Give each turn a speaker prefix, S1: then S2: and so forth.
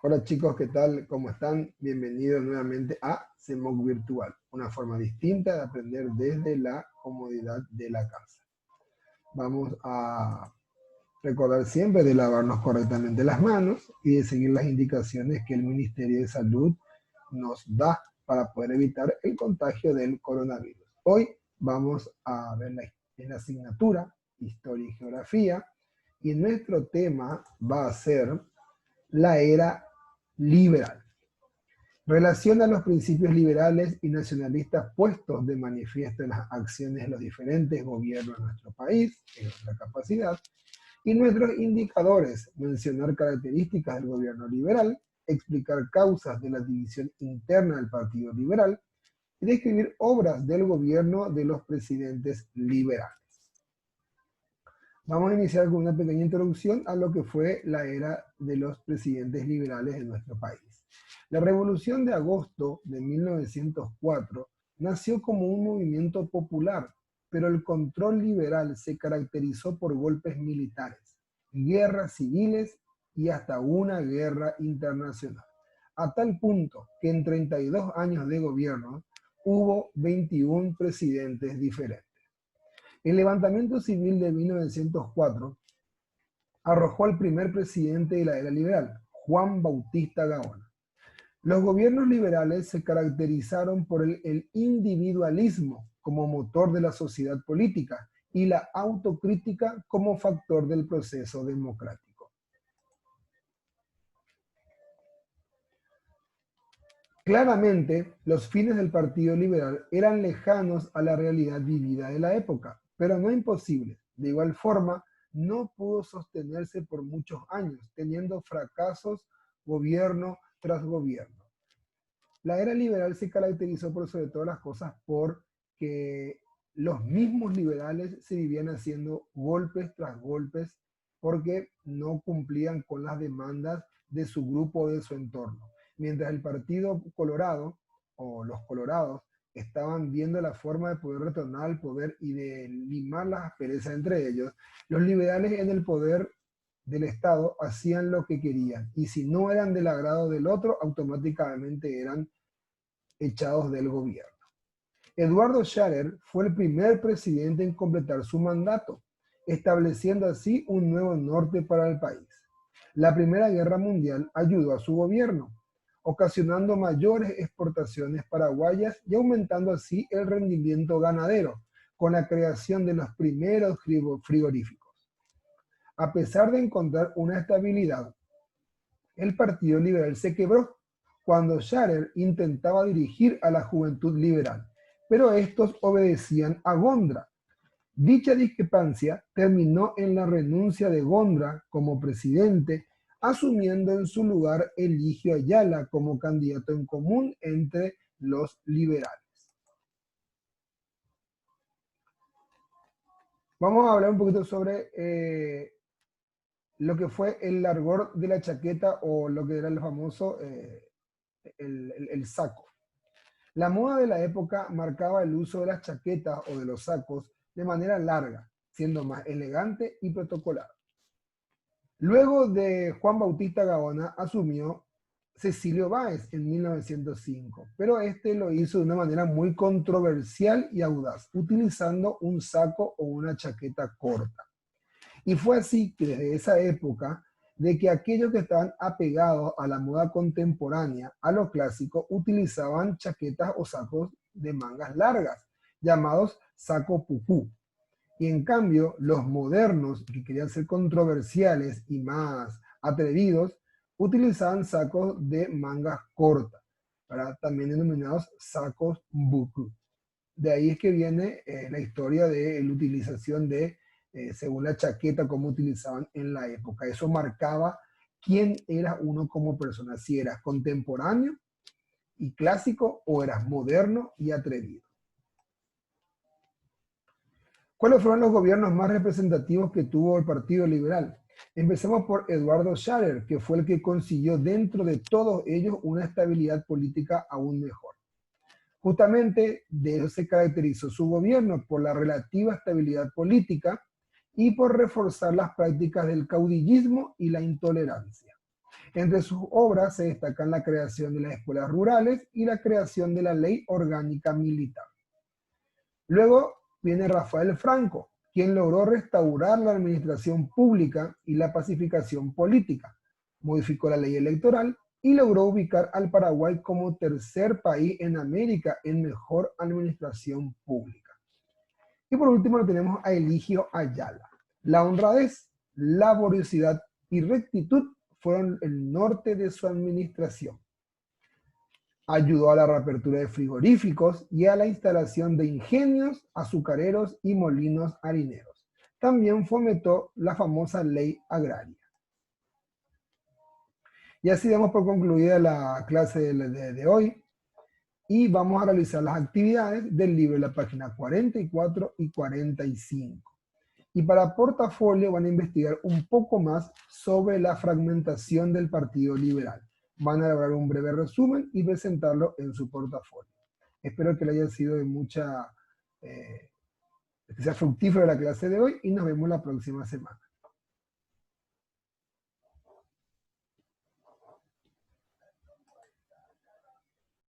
S1: Hola chicos, ¿qué tal? ¿Cómo están? Bienvenidos nuevamente a CEMOC Virtual, una forma distinta de aprender desde la comodidad de la casa. Vamos a recordar siempre de lavarnos correctamente las manos y de seguir las indicaciones que el Ministerio de Salud nos da para poder evitar el contagio del coronavirus. Hoy vamos a ver en la asignatura Historia y Geografía y nuestro tema va a ser la era liberal. Relaciona los principios liberales y nacionalistas puestos de manifiesto en las acciones de los diferentes gobiernos de nuestro país, en nuestra capacidad, y nuestros indicadores, mencionar características del gobierno liberal, explicar causas de la división interna del Partido Liberal y describir obras del gobierno de los presidentes liberales. Vamos a iniciar con una pequeña introducción a lo que fue la era de los presidentes liberales en nuestro país. La Revolución de Agosto de 1904 nació como un movimiento popular, pero el control liberal se caracterizó por golpes militares, guerras civiles y hasta una guerra internacional, a tal punto que en 32 años de gobierno hubo 21 presidentes diferentes. El levantamiento civil de 1904 arrojó al primer presidente de la era liberal, Juan Bautista Gaona. Los gobiernos liberales se caracterizaron por el individualismo como motor de la sociedad política y la autocrítica como factor del proceso democrático. Claramente, los fines del Partido Liberal eran lejanos a la realidad vivida de la época, pero no imposibles. De igual forma, no pudo sostenerse por muchos años, teniendo fracasos gobierno tras gobierno. La era liberal se caracterizó por sobre todas las cosas por que los mismos liberales se vivían haciendo golpes tras golpes porque no cumplían con las demandas de su grupo o de su entorno. Mientras el Partido Colorado o los colorados estaban viendo la forma de poder retornar al poder y de limar las asperezas entre ellos, los liberales en el poder del Estado hacían lo que querían y si no eran del agrado del otro, automáticamente eran echados del gobierno. Eduardo Schaller fue el primer presidente en completar su mandato, estableciendo así un nuevo norte para el país. La Primera Guerra Mundial ayudó a su gobierno, ocasionando mayores exportaciones paraguayas y aumentando así el rendimiento ganadero, con la creación de los primeros frigoríficos. A pesar de encontrar una estabilidad, el Partido Liberal se quebró cuando Scharer intentaba dirigir a la Juventud Liberal, pero estos obedecían a Gondra. Dicha discrepancia terminó en la renuncia de Gondra como presidente, asumiendo en su lugar Eligio Ayala como candidato en común entre los liberales. Vamos a hablar un poquito sobre lo que fue el largor de la chaqueta o lo que era el famoso el saco. La moda de la época marcaba el uso de las chaquetas o de los sacos de manera larga, siendo más elegante y protocolar. Luego de Juan Bautista Gaona asumió Cecilio Báez en 1905, pero este lo hizo de una manera muy controversial y audaz, utilizando un saco o una chaqueta corta. Y fue así que desde esa época de que aquellos que estaban apegados a la moda contemporánea, a lo clásico, utilizaban chaquetas o sacos de mangas largas, llamados saco pupú. Y en cambio, los modernos, que querían ser controversiales y más atrevidos, utilizaban sacos de mangas cortas, ¿verdad? También denominados sacos buku. De ahí es que viene la historia de la utilización de según la chaqueta, como utilizaban en la época. Eso marcaba quién era uno como persona, si eras contemporáneo y clásico o eras moderno y atrevido. ¿Cuáles fueron los gobiernos más representativos que tuvo el Partido Liberal? Empecemos por Eduardo Schaller, que fue el que consiguió dentro de todos ellos una estabilidad política aún mejor. Justamente de eso se caracterizó su gobierno, por la relativa estabilidad política y por reforzar las prácticas del caudillismo y la intolerancia. Entre sus obras se destacan la creación de las escuelas rurales y la creación de la Ley Orgánica Militar. Luego viene Rafael Franco, quien logró restaurar la administración pública y la pacificación política, modificó la ley electoral y logró ubicar al Paraguay como tercer país en América en mejor administración pública. Y por último lo tenemos a Eligio Ayala. La honradez, laboriosidad y rectitud fueron el norte de su administración. Ayudó a la reapertura de frigoríficos y a la instalación de ingenios, azucareros y molinos harineros. También fomentó la famosa ley agraria. Y así damos por concluida la clase de hoy y vamos a realizar las actividades del libro de la página 44 y 45. Y para portafolio van a investigar un poco más sobre la fragmentación del Partido Liberal. Van a elaborar un breve resumen y presentarlo en su portafolio. Espero que le haya sido de que sea fructífero la clase de hoy y nos vemos la próxima semana.